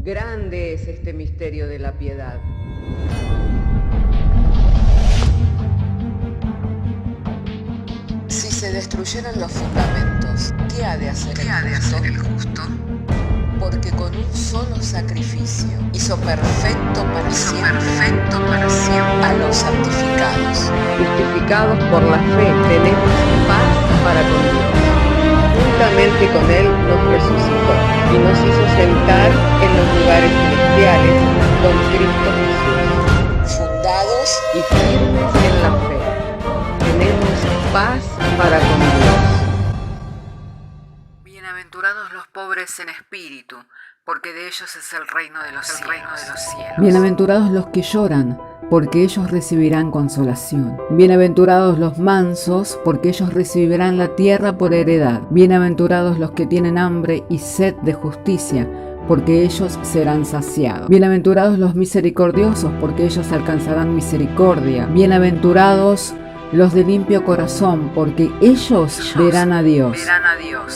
Grande es este misterio de la piedad. Si se destruyeran los fundamentos, ¿qué ha de hacer el justo? Porque con un solo sacrificio hizo perfecto para siempre a los santificados. Justificados por la fe, tenemos paz para con Dios. Juntamente con Él nos resucitó y nos hizo sentar en los lugares celestiales con Cristo Jesús. Fundados y firmes en la fe, tenemos paz para con Dios. Bienaventurados los pobres en espíritu, porque de ellos es el reino de los cielos. Bienaventurados los que lloran, porque ellos recibirán consolación. Bienaventurados los mansos, porque ellos recibirán la tierra por heredad. Bienaventurados los que tienen hambre y sed de justicia, porque ellos serán saciados. Bienaventurados los misericordiosos, porque ellos alcanzarán misericordia. Bienaventurados los de limpio corazón, porque ellos verán a Dios.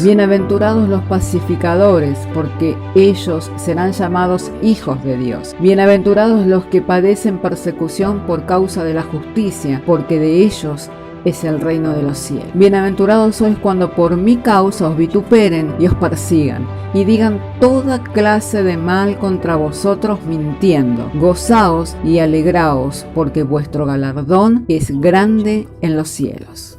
Bienaventurados los pacificadores, porque ellos serán llamados hijos de Dios. Bienaventurados los que padecen persecución por causa de la justicia, porque de ellos es el reino de los cielos. Bienaventurados sois cuando por mi causa os vituperen y os persigan, y digan toda clase de mal contra vosotros mintiendo. Gozaos y alegraos, porque vuestro galardón es grande en los cielos.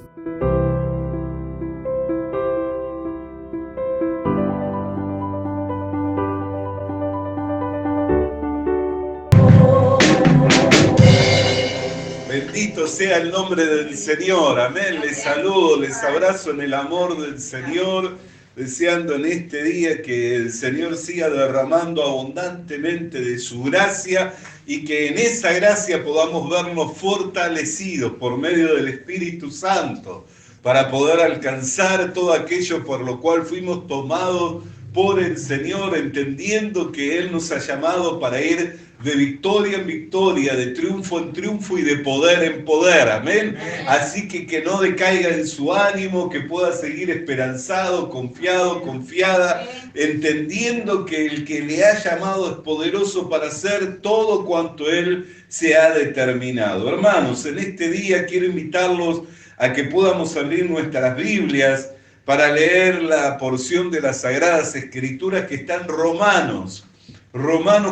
Bendito sea el nombre del Señor, amén. Les saludo, les abrazo en el amor del Señor, deseando en este día que el Señor siga derramando abundantemente de su gracia y que en esa gracia podamos vernos fortalecidos por medio del Espíritu Santo para poder alcanzar todo aquello por lo cual fuimos tomados por el Señor, entendiendo que Él nos ha llamado para ir de victoria en victoria, de triunfo en triunfo y de poder en poder, amén. Así que no decaiga en su ánimo, que pueda seguir esperanzado, confiado, confiada, entendiendo que el que le ha llamado es poderoso para hacer todo cuanto Él se ha determinado. Hermanos, en este día quiero invitarlos a que podamos abrir nuestras Biblias para leer la porción de las Sagradas Escrituras que está en Romanos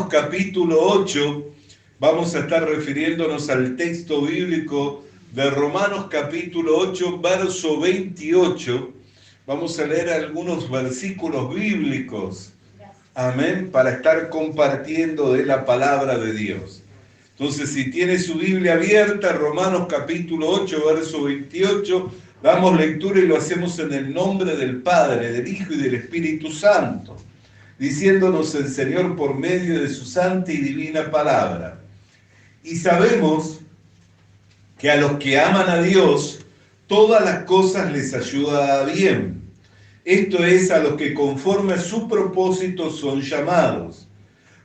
capítulo 8, vamos a estar refiriéndonos al texto bíblico de Romanos capítulo 8, verso 28. Vamos a leer algunos versículos bíblicos, amén, para estar compartiendo de la palabra de Dios. Entonces, si tiene su Biblia abierta, Romanos capítulo 8, verso 28, damos lectura y lo hacemos en el nombre del Padre, del Hijo y del Espíritu Santo, diciéndonos el Señor por medio de su santa y divina palabra. Y sabemos que a los que aman a Dios, todas las cosas les ayudan a bien. Esto es, a los que conforme a su propósito son llamados.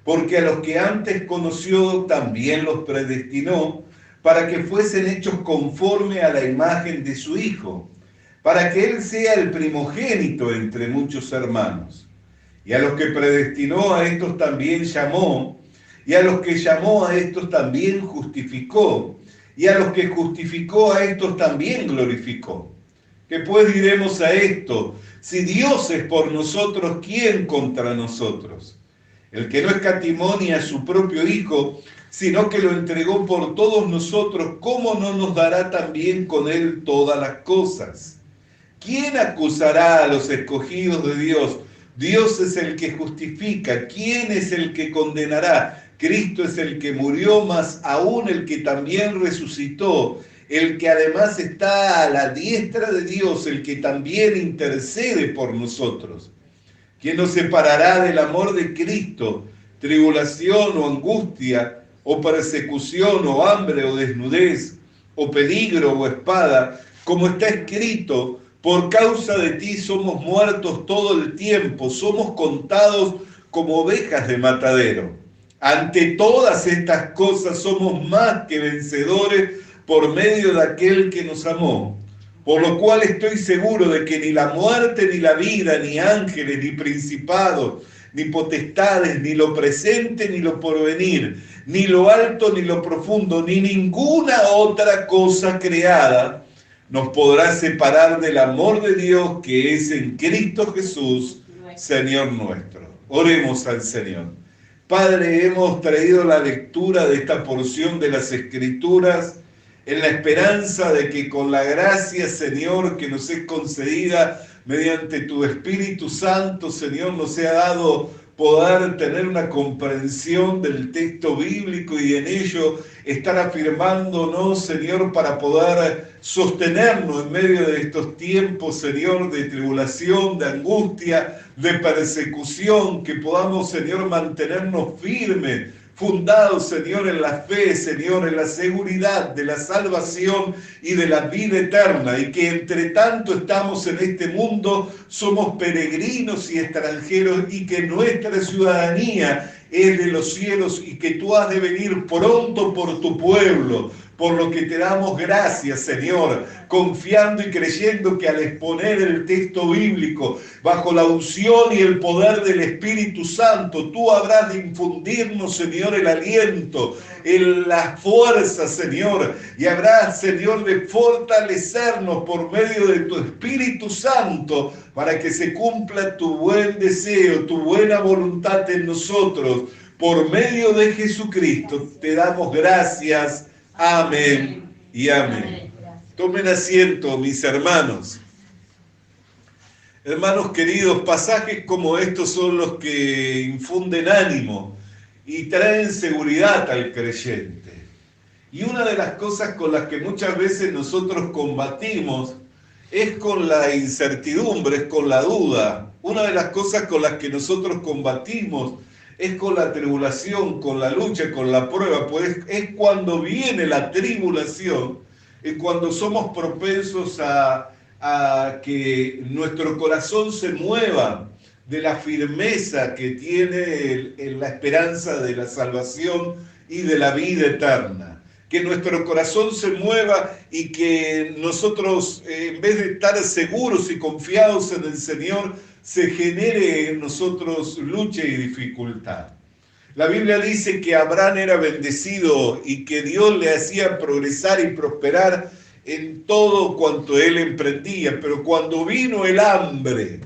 Porque a los que antes conoció, también los predestinó, para que fuesen hechos conforme a la imagen de su Hijo, para que Él sea el primogénito entre muchos hermanos. Y a los que predestinó, a estos también llamó, y a los que llamó, a estos también justificó, y a los que justificó, a estos también glorificó. ¿Qué pues diremos a esto? Si Dios es por nosotros, ¿quién contra nosotros? El que no escatimó ni a su propio Hijo, sino que lo entregó por todos nosotros, ¿cómo no nos dará también con Él todas las cosas? ¿Quién acusará a los escogidos de Dios? Dios es el que justifica. ¿Quién es el que condenará? Cristo es el que murió, más aún el que también resucitó, el que además está a la diestra de Dios, el que también intercede por nosotros. ¿Quién nos separará del amor de Cristo? Tribulación o angustia, o persecución, o hambre, o desnudez, o peligro, o espada, como está escrito: por causa de ti somos muertos todo el tiempo, somos contados como ovejas de matadero. Ante todas estas cosas somos más que vencedores por medio de aquel que nos amó. Por lo cual estoy seguro de que ni la muerte, ni la vida, ni ángeles, ni principados, ni potestades, ni lo presente, ni lo porvenir, ni lo alto, ni lo profundo, ni ninguna otra cosa creada nos podrá separar del amor de Dios que es en Cristo Jesús, Señor nuestro. Oremos al Señor. Padre, hemos traído la lectura de esta porción de las Escrituras en la esperanza de que con la gracia, Señor, que nos es concedida mediante tu Espíritu Santo, Señor, nos sea dado poder tener una comprensión del texto bíblico y en ello estar afirmándonos, Señor, para poder sostenernos en medio de estos tiempos, Señor, de tribulación, de angustia, de persecución, que podamos, Señor, mantenernos firmes, fundados, Señor, en la fe, Señor, en la seguridad de la salvación y de la vida eterna, y que entre tanto estamos en este mundo, somos peregrinos y extranjeros, y que nuestra ciudadanía es de los cielos, y que tú has de venir pronto por tu pueblo, por lo que te damos gracias, Señor, confiando y creyendo que al exponer el texto bíblico, bajo la unción y el poder del Espíritu Santo, tú habrás de infundirnos, Señor, el aliento, la fuerza, Señor, y habrás, Señor, de fortalecernos por medio de tu Espíritu Santo, para que se cumpla tu buen deseo, tu buena voluntad en nosotros. Por medio de Jesucristo, te damos gracias. Amén y amén. Tomen asiento, mis hermanos. Hermanos queridos, pasajes como estos son los que infunden ánimo y traen seguridad al creyente. Y una de las cosas con las que muchas veces nosotros combatimos es con la incertidumbre, es con la duda. Una de las cosas con las que nosotros combatimos es con la tribulación, con la lucha, con la prueba, pues es cuando viene la tribulación, es cuando somos propensos a que nuestro corazón se mueva de la firmeza que tiene en la esperanza de la salvación y de la vida eterna. Que nuestro corazón se mueva y que nosotros, en vez de estar seguros y confiados en el Señor, se genere en nosotros lucha y dificultad. La Biblia dice que Abraham era bendecido y que Dios le hacía progresar y prosperar en todo cuanto él emprendía, pero cuando vino el hambre,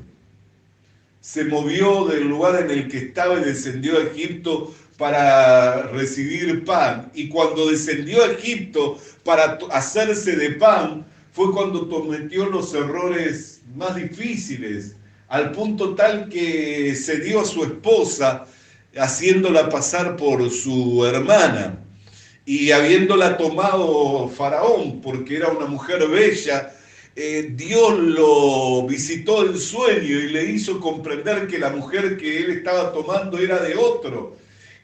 se movió del lugar en el que estaba y descendió a Egipto para recibir pan. Y cuando descendió a Egipto para hacerse de pan, fue cuando cometió los errores más difíciles, al punto tal que se dio a su esposa, haciéndola pasar por su hermana, y habiéndola tomado Faraón, porque era una mujer bella, Dios lo visitó en sueño y le hizo comprender que la mujer que él estaba tomando era de otro.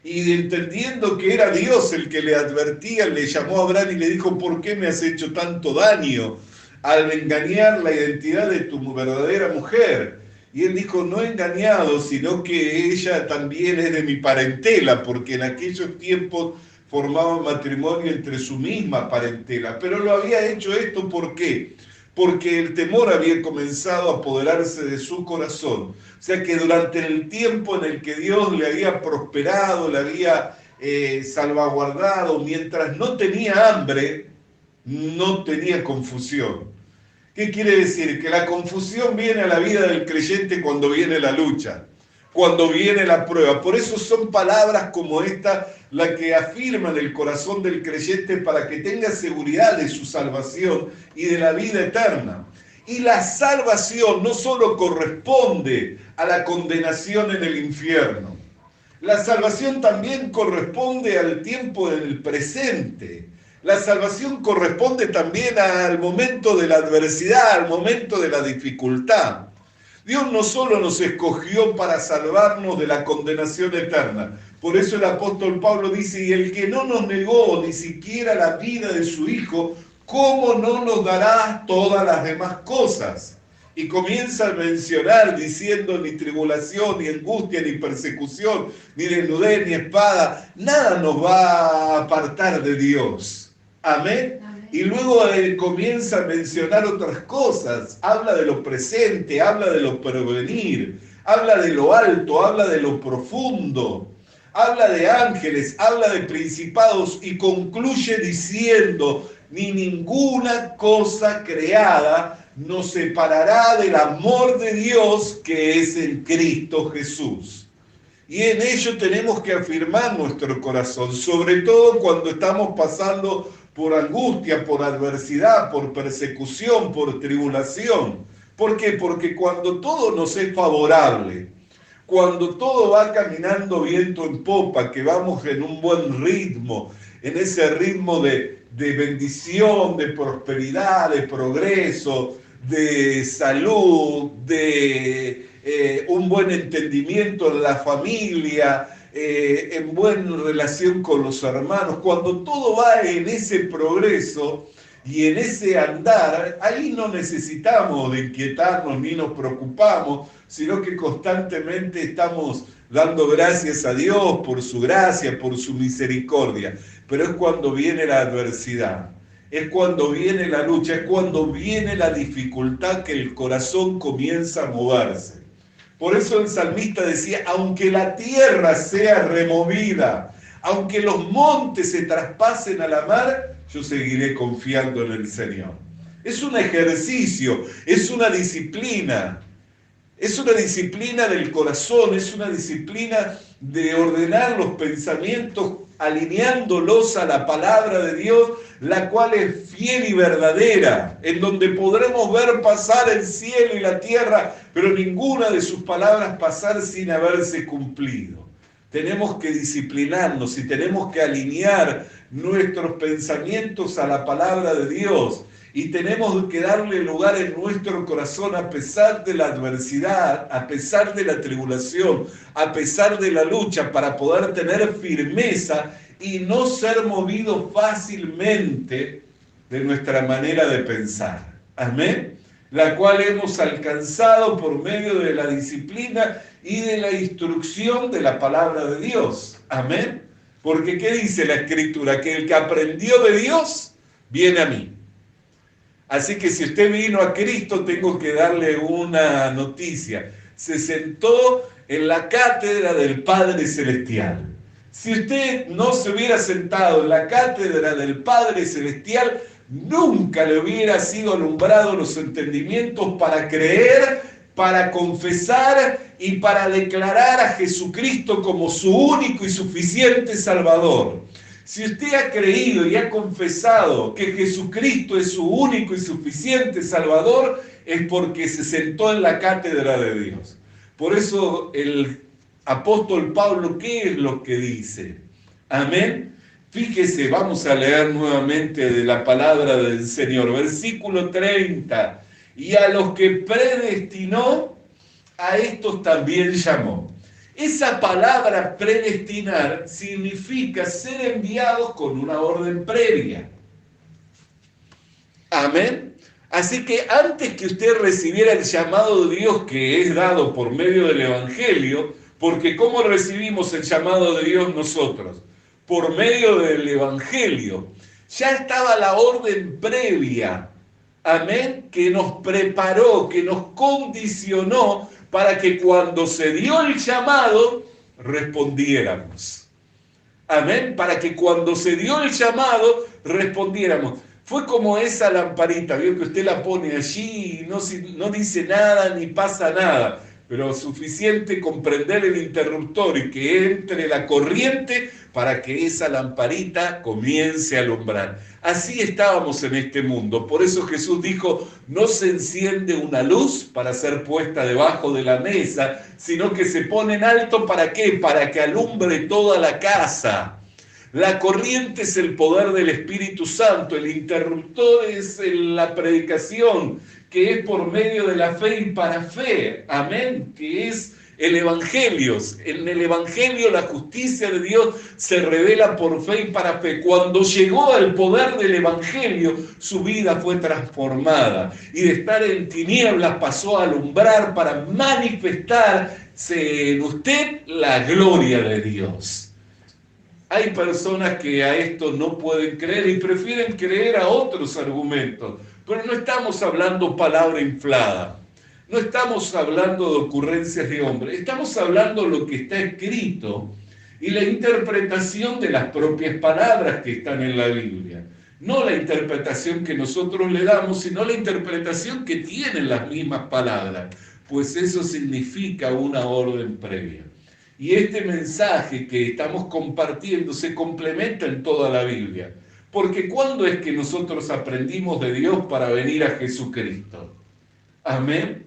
Y entendiendo que era Dios el que le advertía, le llamó a Abraham y le dijo: ¿por qué me has hecho tanto daño al engañar la identidad de tu verdadera mujer? Y él dijo: no he engañado, sino que ella también es de mi parentela, porque en aquellos tiempos formaban matrimonio entre su misma parentela. Pero lo había hecho esto, ¿por qué? Porque el temor había comenzado a apoderarse de su corazón. O sea que durante el tiempo en el que Dios le había prosperado, le había salvaguardado, mientras no tenía hambre, no tenía confusión. ¿Qué quiere decir? Que la confusión viene a la vida del creyente cuando viene la lucha, cuando viene la prueba. Por eso son palabras como esta las que afirman el corazón del creyente para que tenga seguridad de su salvación y de la vida eterna. Y la salvación no solo corresponde a la condenación en el infierno, la salvación también corresponde al tiempo del presente. La salvación corresponde también al momento de la adversidad, al momento de la dificultad. Dios no solo nos escogió para salvarnos de la condenación eterna. Por eso el apóstol Pablo dice: y el que no nos negó ni siquiera la vida de su Hijo, ¿cómo no nos dará todas las demás cosas? Y comienza a mencionar diciendo: ni tribulación, ni angustia, ni persecución, ni desnudez, ni espada, nada nos va a apartar de Dios. Amén. Y luego comienza a mencionar otras cosas, habla de lo presente, habla de lo porvenir, habla de lo alto, habla de lo profundo, habla de ángeles, habla de principados y concluye diciendo: ni ninguna cosa creada nos separará del amor de Dios que es en Cristo Jesús. Y en ello tenemos que afirmar nuestro corazón, sobre todo cuando estamos pasando por angustia, por adversidad, por persecución, por tribulación. ¿Por qué? Porque cuando todo nos es favorable, cuando todo va caminando viento en popa, que vamos en un buen ritmo, en ese ritmo de bendición, de prosperidad, de progreso, de salud, de un buen entendimiento en la familia, en buena relación con los hermanos, cuando todo va en ese progreso y en ese andar, ahí no necesitamos de inquietarnos ni nos preocupamos, sino que constantemente estamos dando gracias a Dios por su gracia, por su misericordia. Pero es cuando viene la adversidad, es cuando viene la lucha, es cuando viene la dificultad que el corazón comienza a moverse. Por eso el salmista decía: aunque la tierra sea removida, aunque los montes se traspasen a la mar, yo seguiré confiando en el Señor. Es un ejercicio, es una disciplina. Es una disciplina del corazón, es una disciplina de ordenar los pensamientos, alineándolos a la palabra de Dios, la cual es fiel y verdadera, en donde podremos ver pasar el cielo y la tierra, pero ninguna de sus palabras pasar sin haberse cumplido. Tenemos que disciplinarnos y tenemos que alinear nuestros pensamientos a la palabra de Dios. Y tenemos que darle lugar en nuestro corazón a pesar de la adversidad, a pesar de la tribulación, a pesar de la lucha, para poder tener firmeza y no ser movidos fácilmente de nuestra manera de pensar. Amén. La cual hemos alcanzado por medio de la disciplina y de la instrucción de la palabra de Dios. Amén. Porque ¿qué dice la Escritura? Que el que aprendió de Dios viene a mí. Así que si usted vino a Cristo, tengo que darle una noticia. Se sentó en la cátedra del Padre Celestial. Si usted no se hubiera sentado en la cátedra del Padre Celestial, nunca le hubiera sido alumbrado los entendimientos para creer, para confesar y para declarar a Jesucristo como su único y suficiente Salvador. Si usted ha creído y ha confesado que Jesucristo es su único y suficiente Salvador, es porque se sentó en la cátedra de Dios. Por eso el apóstol Pablo, ¿qué es lo que dice? Amén. Fíjese, vamos a leer nuevamente de la palabra del Señor. Versículo 30. Y a los que predestinó, a estos también llamó. Esa palabra predestinar significa ser enviados con una orden previa. Amén. Así que antes que usted recibiera el llamado de Dios que es dado por medio del Evangelio, porque ¿cómo recibimos el llamado de Dios nosotros? Por medio del Evangelio. Ya estaba la orden previa, amén, que nos preparó, que nos condicionó para que cuando se dio el llamado, respondiéramos. Amén, para que cuando se dio el llamado, respondiéramos. Fue como esa lamparita, vio que usted la pone allí y no dice nada ni pasa nada, pero suficiente con prender el interruptor y que entre la corriente para que esa lamparita comience a alumbrar. Así estábamos en este mundo. Por eso Jesús dijo: no se enciende una luz para ser puesta debajo de la mesa, sino que se pone en alto. ¿Para qué? Para que alumbre toda la casa. La corriente es el poder del Espíritu Santo, el interruptor es la predicación, que es por medio de la fe y para fe, amén, que es el Evangelio. En el Evangelio la justicia de Dios se revela por fe y para fe. Cuando llegó al poder del Evangelio, su vida fue transformada y de estar en tinieblas pasó a alumbrar para manifestarse en usted la gloria de Dios. Hay personas que a esto no pueden creer y prefieren creer a otros argumentos, pero no estamos hablando palabra inflada. No estamos hablando de ocurrencias de hombre, estamos hablando de lo que está escrito y la interpretación de las propias palabras que están en la Biblia. No la interpretación que nosotros le damos, sino la interpretación que tienen las mismas palabras, pues eso significa una orden previa. Y este mensaje que estamos compartiendo se complementa en toda la Biblia. Porque ¿cuándo es que nosotros aprendimos de Dios para venir a Jesucristo? Amén.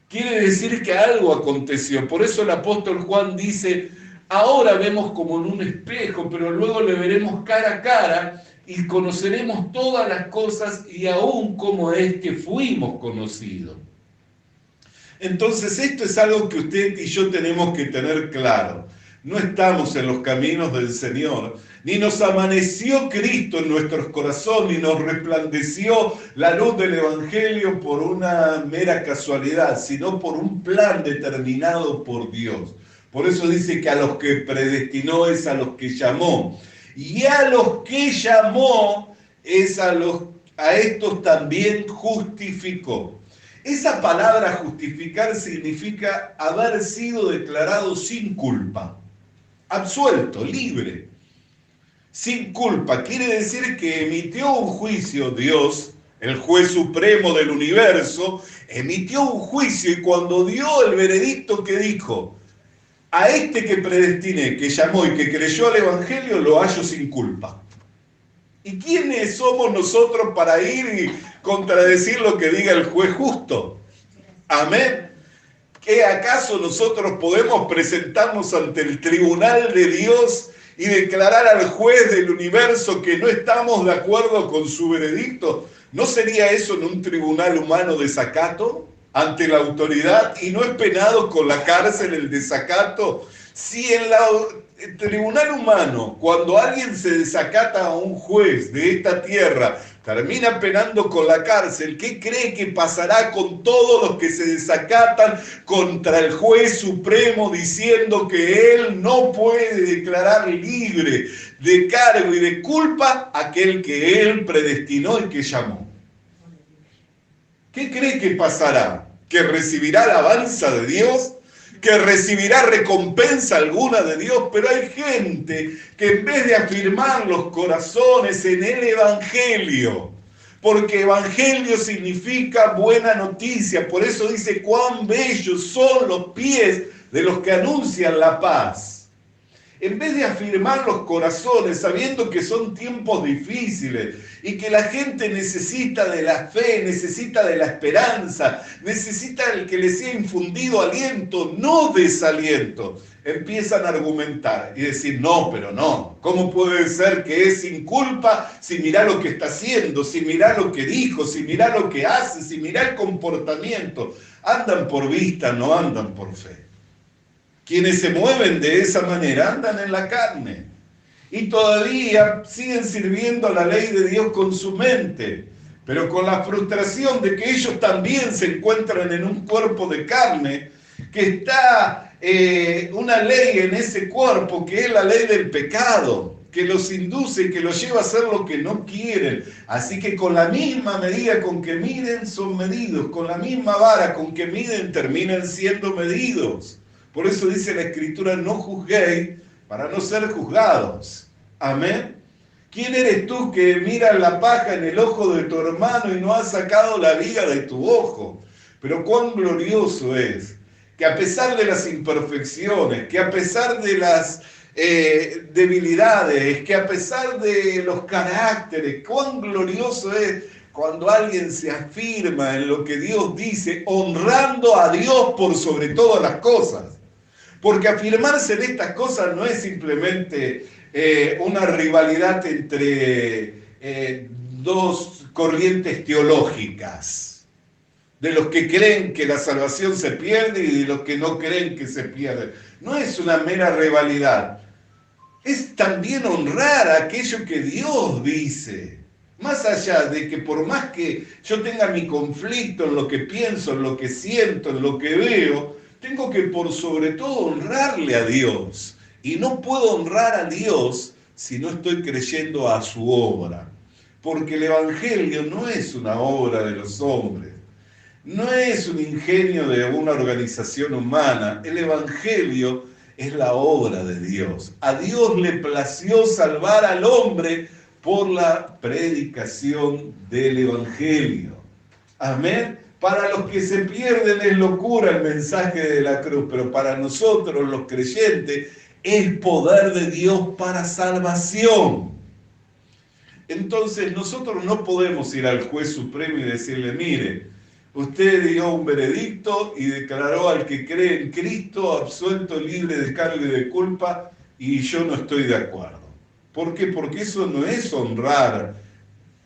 Quiere decir que algo aconteció. Por eso el apóstol Juan dice, ahora vemos como en un espejo, pero luego le veremos cara a cara y conoceremos todas las cosas y aún cómo es que fuimos conocidos. Entonces esto es algo que usted y yo tenemos que tener claro. No estamos en los caminos del Señor, ni nos amaneció Cristo en nuestros corazones, ni nos resplandeció la luz del Evangelio por una mera casualidad, sino por un plan determinado por Dios. Por eso dice que a los que predestinó es a los que llamó. Y a los que llamó es a estos también justificó. Esa palabra justificar significa haber sido declarado sin culpa. Absuelto, libre, sin culpa. Quiere decir que emitió un juicio Dios, el juez supremo del universo, emitió un juicio y cuando dio el veredicto que dijo, a este que predestiné, que llamó y que creyó al Evangelio, lo hallo sin culpa. ¿Y quiénes somos nosotros para ir y contradecir lo que diga el juez justo? Amén. ¿Qué acaso nosotros podemos presentarnos ante el tribunal de Dios y declarar al juez del universo que no estamos de acuerdo con su veredicto? ¿No sería eso en un tribunal humano desacato ante la autoridad y no es penado con la cárcel el desacato? Si en el tribunal humano, cuando alguien se desacata a un juez de esta tierra, termina penando con la cárcel, ¿qué cree que pasará con todos los que se desacatan contra el juez supremo diciendo que él no puede declarar libre de cargo y de culpa a aquel que él predestinó y que llamó? ¿Qué cree que pasará? ¿Que recibirá alabanza de Dios? ¿Que recibirá recompensa alguna de Dios? Pero hay gente que en vez de afirmar los corazones en el Evangelio, porque Evangelio significa buena noticia, por eso dice cuán bellos son los pies de los que anuncian la paz. En vez de afirmar los corazones, sabiendo que son tiempos difíciles y que la gente necesita de la fe, necesita de la esperanza, necesita el que le sea infundido aliento, no desaliento, empiezan a argumentar y decir, no, pero no, ¿cómo puede ser que es sin culpa si mirá lo que está haciendo, si mirá lo que dijo, si mirá lo que hace, si mirá el comportamiento? Andan por vista, no andan por fe. Quienes se mueven de esa manera andan en la carne y todavía siguen sirviendo a la ley de Dios con su mente, pero con la frustración de que ellos también se encuentran en un cuerpo de carne, que está una ley en ese cuerpo, que es la ley del pecado, que los induce y que los lleva a hacer lo que no quieren. Así que con la misma medida con que miden son medidos, con la misma vara con que miden terminan siendo medidos. Por eso dice la Escritura, no juzguéis para no ser juzgados. Amén. ¿Quién eres tú que miras la paja en el ojo de tu hermano y no has sacado la viga de tu ojo? Pero cuán glorioso es que a pesar de las imperfecciones, que a pesar de las debilidades, que a pesar de los caracteres, cuán glorioso es cuando alguien se afirma en lo que Dios dice, honrando a Dios por sobre todas las cosas. Porque afirmarse en estas cosas no es simplemente una rivalidad entre dos corrientes teológicas, de los que creen que la salvación se pierde y de los que no creen que se pierde. No es una mera rivalidad, es también honrar aquello que Dios dice. Más allá de que por más que yo tenga mi conflicto en lo que pienso, en lo que siento, en lo que veo, tengo que por sobre todo honrarle a Dios. Y no puedo honrar a Dios si no estoy creyendo a su obra. Porque el Evangelio no es una obra de los hombres. no es un ingenio de una organización humana. El Evangelio es la obra de Dios. A Dios le plació salvar al hombre por la predicación del Evangelio. Amén. Para los que se pierden es locura el mensaje de la cruz, pero para nosotros los creyentes es poder de Dios para salvación. Entonces nosotros no podemos ir al juez supremo y decirle, mire, usted dio un veredicto y declaró al que cree en Cristo absuelto, libre de cargo y de culpa, y yo no estoy de acuerdo. ¿Por qué? Porque eso no es honrar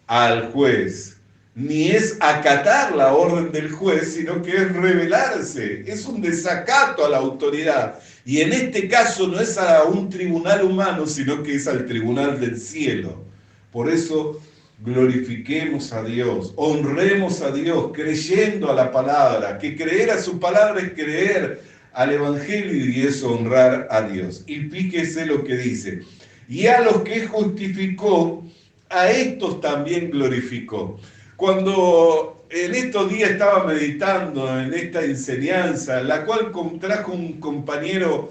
al juez, ni es acatar la orden del juez, sino que es rebelarse, es un desacato a la autoridad. Y en este caso no es a un tribunal humano, sino que es al tribunal del cielo. Por eso glorifiquemos a Dios, honremos a Dios, creyendo a la palabra, que creer a su palabra es creer al Evangelio y es honrar a Dios. Y fíjese lo que dice, y a los que justificó, a estos también glorificó. Cuando en estos días estaba meditando en esta enseñanza, la cual trajo un compañero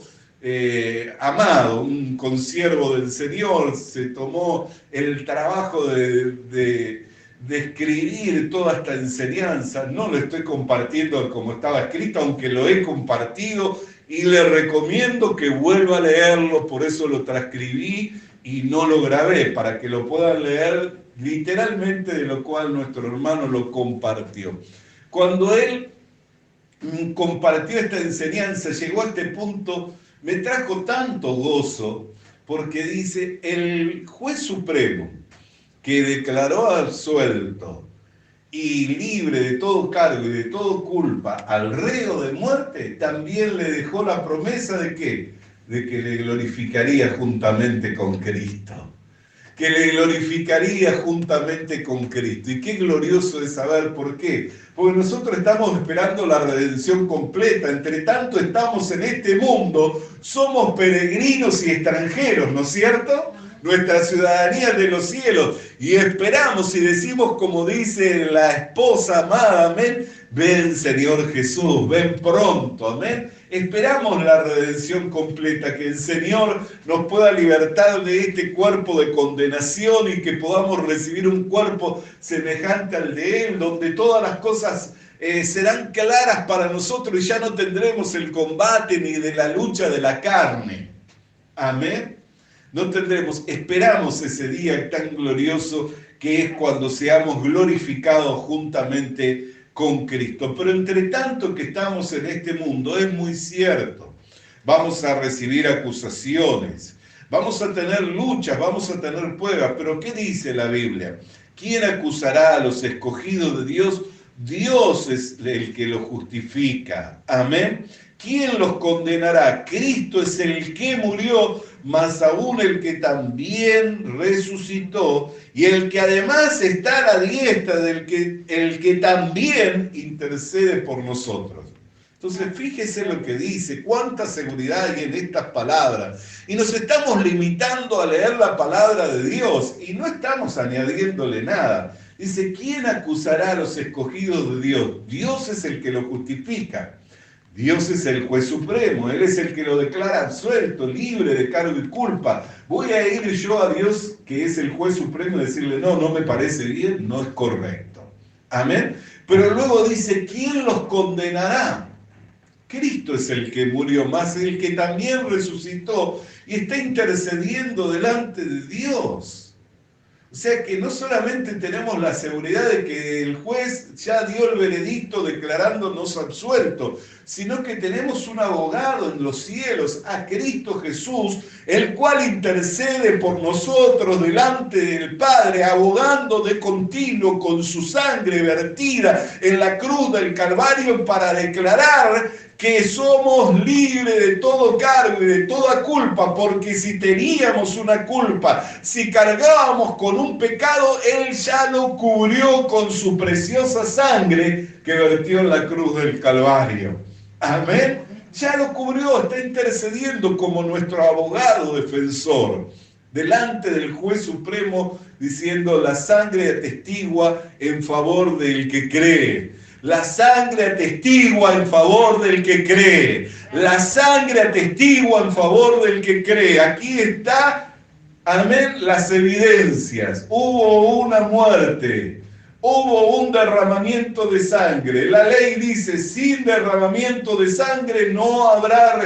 amado, un consiervo del Señor, se tomó el trabajo de escribir toda esta enseñanza. No lo estoy compartiendo como estaba escrito, aunque lo he compartido y le recomiendo que vuelva a leerlo, por eso lo transcribí y no lo grabé, para que lo puedan leer literalmente, de lo cual nuestro hermano lo compartió. Cuando él compartió esta enseñanza, llegó a este punto, me trajo tanto gozo, porque dice, el juez supremo que declaró absuelto y libre de todo cargo y de toda culpa al reo de muerte, también le dejó la promesa de ¿qué? De que le glorificaría juntamente con Cristo. Que le glorificaría juntamente con Cristo. Y qué glorioso es saber por qué. Porque nosotros estamos esperando la redención completa. Entre tanto estamos en este mundo, somos peregrinos y extranjeros, ¿no es cierto? Nuestra ciudadanía es de los cielos. Y esperamos y decimos como dice la esposa amada, amén, ven Señor Jesús, ven pronto, amén. Esperamos la redención completa, que el Señor nos pueda libertar de este cuerpo de condenación y que podamos recibir un cuerpo semejante al de Él, donde todas las cosas serán claras para nosotros y ya no tendremos el combate ni de la lucha de la carne. Amén. No tendremos, esperamos ese día tan glorioso que es cuando seamos glorificados juntamente con Cristo. Pero entre tanto que estamos en este mundo, es muy cierto, vamos a recibir acusaciones, vamos a tener luchas, vamos a tener pruebas, pero ¿qué dice la Biblia? ¿Quién acusará a los escogidos de Dios? Dios es el que los justifica. Amén. ¿Quién los condenará? Cristo es el que murió, más aún el que también resucitó, y el que además está a la diestra del el que también intercede por nosotros. Entonces, fíjese lo que dice, cuánta seguridad hay en estas palabras. Y nos estamos limitando a leer la palabra de Dios y no estamos añadiéndole nada. Dice, ¿quién acusará a los escogidos de Dios? Dios es el que lo justifica. Dios es el juez supremo, Él es el que lo declara absuelto, libre de cargo y culpa. ¿Voy a ir yo a Dios, que es el juez supremo, y decirle, no, no me parece bien, no es correcto? Amén. Pero luego dice, ¿quién los condenará? Cristo es el que murió, más el que también resucitó y está intercediendo delante de Dios. O sea que no solamente tenemos la seguridad de que el juez ya dio el veredicto declarándonos absueltos, sino que tenemos un abogado en los cielos, a Cristo Jesús, el cual intercede por nosotros delante del Padre, abogando de continuo con su sangre vertida en la cruz del Calvario para declarar que somos libres de todo cargo y de toda culpa, porque si teníamos una culpa, si cargábamos con un pecado, Él ya lo cubrió con su preciosa sangre que vertió en la cruz del Calvario. Amén. Ya lo cubrió, está intercediendo como nuestro abogado defensor delante del juez supremo, diciendo la sangre atestigua en favor del que cree. La sangre atestigua en favor del que cree. La sangre atestigua en favor del que cree. Aquí está, amén, las evidencias. Hubo una muerte. Hubo un derramamiento de sangre. La ley dice, sin derramamiento de sangre no habrá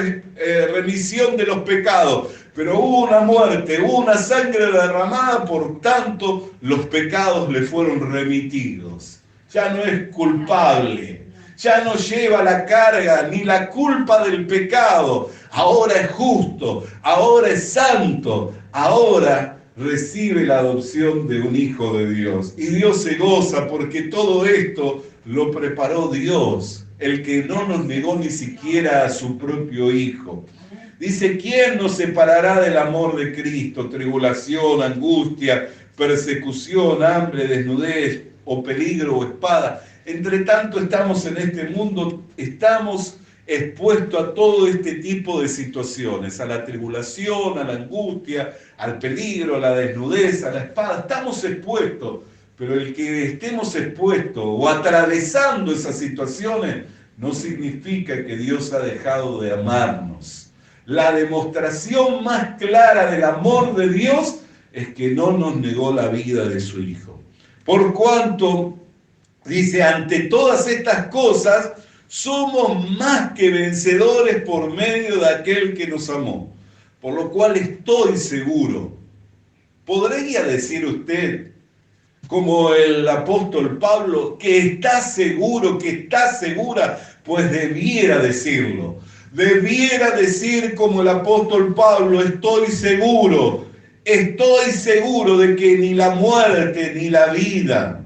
remisión de los pecados. Pero hubo una muerte, hubo una sangre derramada, por tanto los pecados le fueron remitidos. Ya no es culpable, ya no lleva la carga ni la culpa del pecado. Ahora es justo, ahora es santo, ahora recibe la adopción de un hijo de Dios. Y Dios se goza porque todo esto lo preparó Dios, el que no nos negó ni siquiera a su propio hijo. Dice, ¿quién nos separará del amor de Cristo? Tribulación, angustia, persecución, hambre, desnudez, o peligro, o espada. Entre tanto estamos en este mundo, estamos expuestos a todo este tipo de situaciones, a la tribulación, a la angustia, al peligro, a la desnudez, a la espada. Estamos expuestos, pero el que estemos expuestos o atravesando esas situaciones no significa que Dios ha dejado de amarnos. La demostración más clara del amor de Dios es que no nos negó la vida de su Hijo. Por cuanto, dice, ante todas estas cosas, somos más que vencedores por medio de aquel que nos amó. Por lo cual estoy seguro. ¿Podría decir usted, como el apóstol Pablo, que está seguro, que está segura? Pues debiera decirlo. Debiera decir como el apóstol Pablo, estoy seguro de que ni la muerte ni la vida.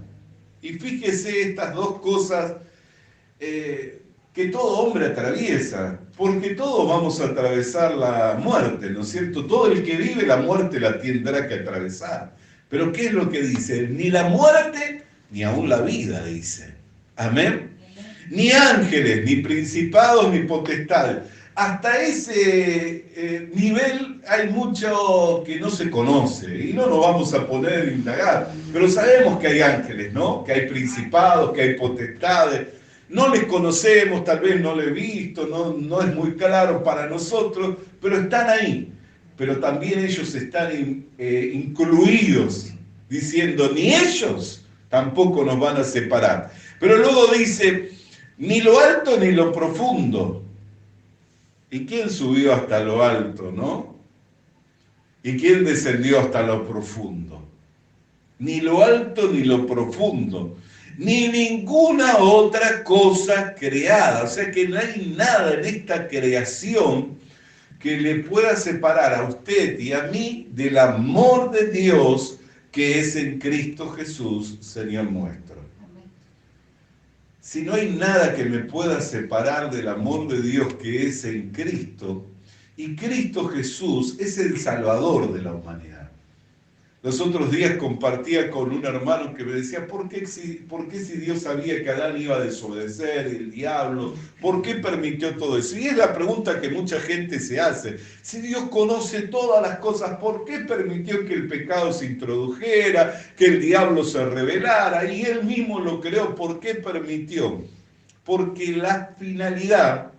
Y fíjese estas dos cosas que todo hombre atraviesa, porque todos vamos a atravesar la muerte, ¿no es cierto? Todo el que vive la muerte la tendrá que atravesar. Pero ¿qué es lo que dice? Ni la muerte ni aún la vida, dice. Amén. Ni ángeles, ni principados, ni potestades. Hasta ese nivel hay mucho que no se conoce y no nos vamos a poner a indagar, pero sabemos que hay ángeles, ¿no? Que hay principados, que hay potestades. No les conocemos, tal vez no lo he visto, no es muy claro para nosotros, pero están ahí. Pero también ellos están incluidos, diciendo, ni ellos tampoco nos van a separar. Pero luego dice, ni lo alto ni lo profundo. ¿Y quién subió hasta lo alto, no? ¿Y quién descendió hasta lo profundo? Ni lo alto ni lo profundo, ni ninguna otra cosa creada. O sea que no hay nada en esta creación que le pueda separar a usted y a mí del amor de Dios que es en Cristo Jesús, Señor nuestro. Si no hay nada que me pueda separar del amor de Dios que es en Cristo, y Cristo Jesús es el Salvador de la humanidad. Los otros días compartía con un hermano que me decía, ¿por qué si Dios sabía que Adán iba a desobedecer, el diablo, por qué permitió todo eso? Y es la pregunta que mucha gente se hace. Si Dios conoce todas las cosas, ¿por qué permitió que el pecado se introdujera, que el diablo se rebelara? Y Él mismo lo creó. ¿Por qué permitió? Porque la finalidad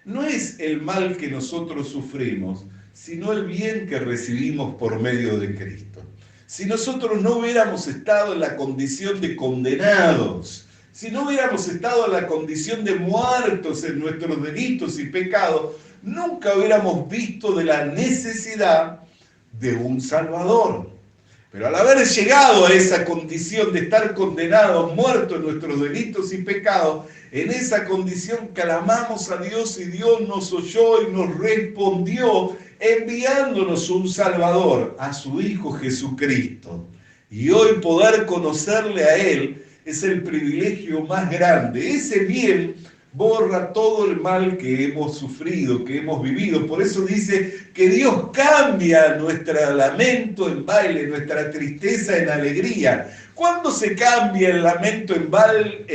no es el mal que nosotros sufrimos, sino el bien que recibimos por medio de Cristo. Si nosotros no hubiéramos estado en la condición de condenados, si no hubiéramos estado en la condición de muertos en nuestros delitos y pecados, nunca hubiéramos visto de la necesidad de un Salvador. Pero al haber llegado a esa condición de estar condenados, muertos en nuestros delitos y pecados, en esa condición clamamos a Dios y Dios nos oyó y nos respondió enviándonos un Salvador, a su Hijo Jesucristo. Y hoy poder conocerle a Él es el privilegio más grande. Ese bien borra todo el mal que hemos sufrido, que hemos vivido. Por eso dice que Dios cambia nuestro lamento en baile, nuestra tristeza en alegría. ¿Cuándo se cambia el lamento en baile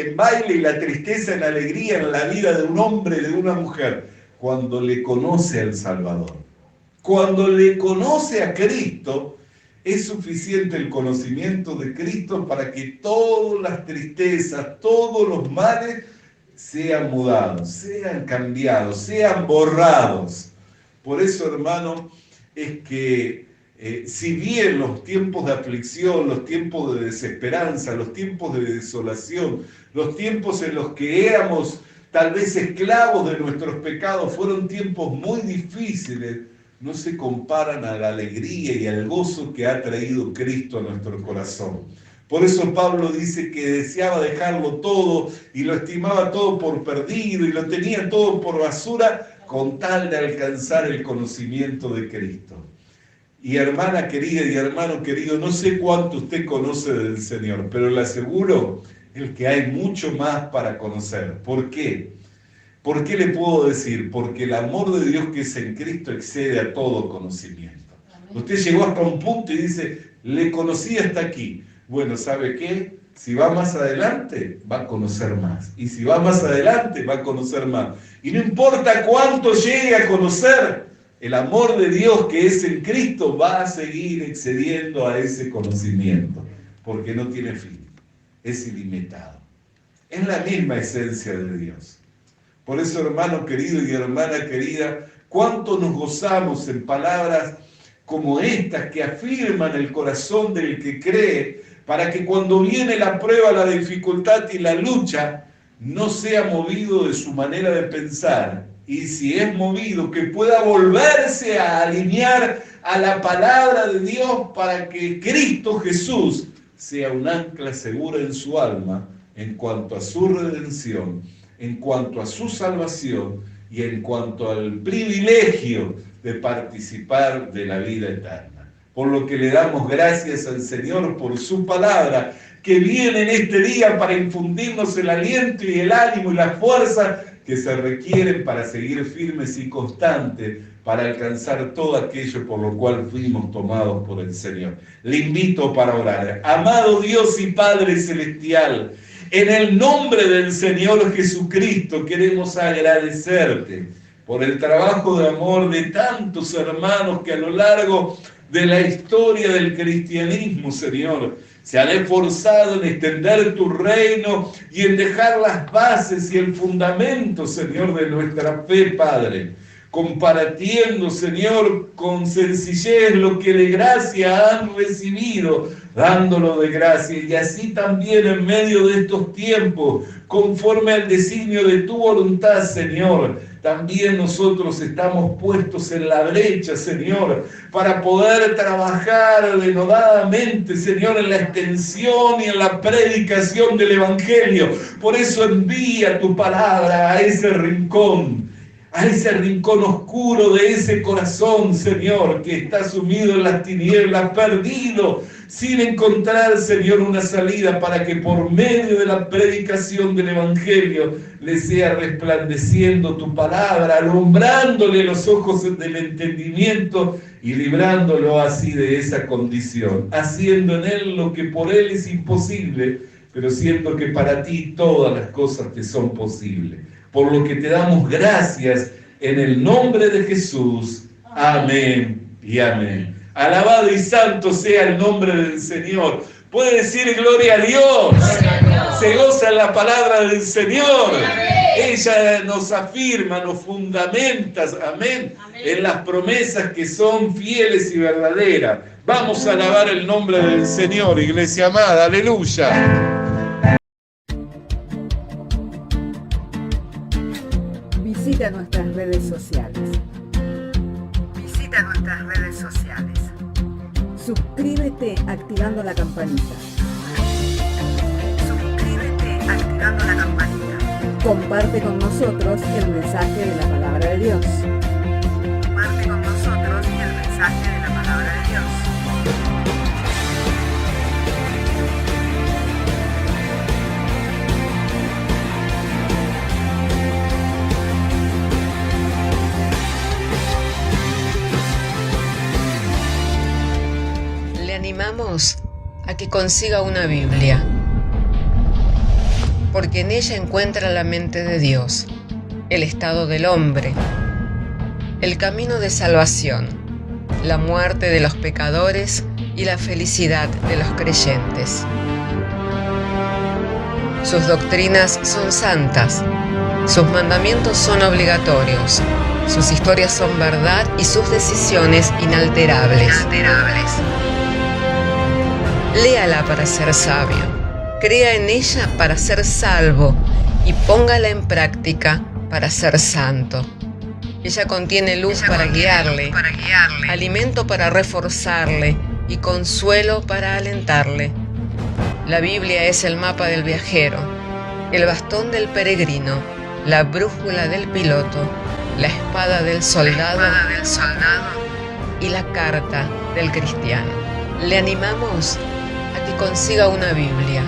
y la tristeza en alegría en la vida de un hombre y de una mujer? Cuando le conoce al Salvador. Cuando le conoce a Cristo, Es suficiente el conocimiento de Cristo para que todas las tristezas, todos los males sean mudados, sean cambiados, sean borrados. Por eso, hermano, es que si bien los tiempos de aflicción, los tiempos de desesperanza, los tiempos de desolación, los tiempos en los que éramos tal vez esclavos de nuestros pecados, fueron tiempos muy difíciles, no se comparan a la alegría y al gozo que ha traído Cristo a nuestro corazón. Por eso Pablo dice que deseaba dejarlo todo y lo estimaba todo por perdido y lo tenía todo por basura con tal de alcanzar el conocimiento de Cristo. Y hermana querida y hermano querido, no sé cuánto usted conoce del Señor, pero le aseguro el que hay mucho más para conocer. ¿Por qué? ¿Por qué le puedo decir? Porque el amor de Dios que es en Cristo excede a todo conocimiento. Usted llegó hasta un punto y dice, le conocí hasta aquí. Bueno, ¿sabe qué? Si va más adelante, va a conocer más. Y si va más adelante, va a conocer más. Y no importa cuánto llegue a conocer, el amor de Dios que es en Cristo va a seguir excediendo a ese conocimiento, porque no tiene fin, es ilimitado. Es la misma esencia de Dios. Por eso, hermano querido y hermana querida, cuánto nos gozamos en palabras como estas que afirman el corazón del que cree, para que cuando viene la prueba, la dificultad y la lucha, no sea movido de su manera de pensar, y si es movido, que pueda volverse a alinear a la palabra de Dios para que Cristo Jesús sea un ancla segura en su alma en cuanto a su redención, en cuanto a su salvación y en cuanto al privilegio de participar de la vida eterna. Por lo que le damos gracias al Señor por su palabra, que viene en este día para infundirnos el aliento y el ánimo y la fuerza que se requieren para seguir firmes y constantes, para alcanzar todo aquello por lo cual fuimos tomados por el Señor. Le invito para orar. Amado Dios y Padre Celestial, en el nombre del Señor Jesucristo queremos agradecerte por el trabajo de amor de tantos hermanos que a lo largo de la historia del cristianismo, Señor, se han esforzado en extender tu reino y en dejar las bases y el fundamento, Señor, de nuestra fe, Padre, compartiendo, Señor, con sencillez lo que de gracia han recibido, dándolo de gracia, y así también en medio de estos tiempos, conforme al designio de tu voluntad, Señor, también nosotros estamos puestos en la brecha, Señor, para poder trabajar denodadamente, Señor, en la extensión y en la predicación del Evangelio. Por eso envía tu palabra a ese rincón oscuro de ese corazón, Señor, que está sumido en las tinieblas, perdido, sin encontrar, Señor, una salida, para que por medio de la predicación del Evangelio le sea resplandeciendo tu palabra, alumbrándole los ojos del entendimiento y librándolo así de esa condición, haciendo en él lo que por él es imposible, pero siendo que para ti todas las cosas te son posibles. Por lo que te damos gracias en el nombre de Jesús. Amén y amén. Alabado y santo sea el nombre del Señor. Puede decir gloria a Dios. Se goza en la palabra del Señor. Ella nos afirma, nos fundamenta, amén, en las promesas que son fieles y verdaderas. Vamos a alabar el nombre del Señor, iglesia amada. Aleluya. Visita nuestras redes sociales. Suscríbete activando la campanita. Comparte con nosotros el mensaje de la palabra de Dios. Le animamos a que consiga una Biblia, porque en ella encuentra la mente de Dios, el estado del hombre, el camino de salvación, la muerte de los pecadores y la felicidad de los creyentes. Sus doctrinas son santas, sus mandamientos son obligatorios, sus historias son verdad y sus decisiones inalterables. Léala para ser sabio, crea en ella para ser salvo y póngala en práctica para ser santo. Ella contiene luz para guiarle, alimento para reforzarle y consuelo para alentarle. La Biblia es el mapa del viajero, el bastón del peregrino, la brújula del piloto, la espada del soldado y la carta del cristiano. Le animamos a que consiga una Biblia,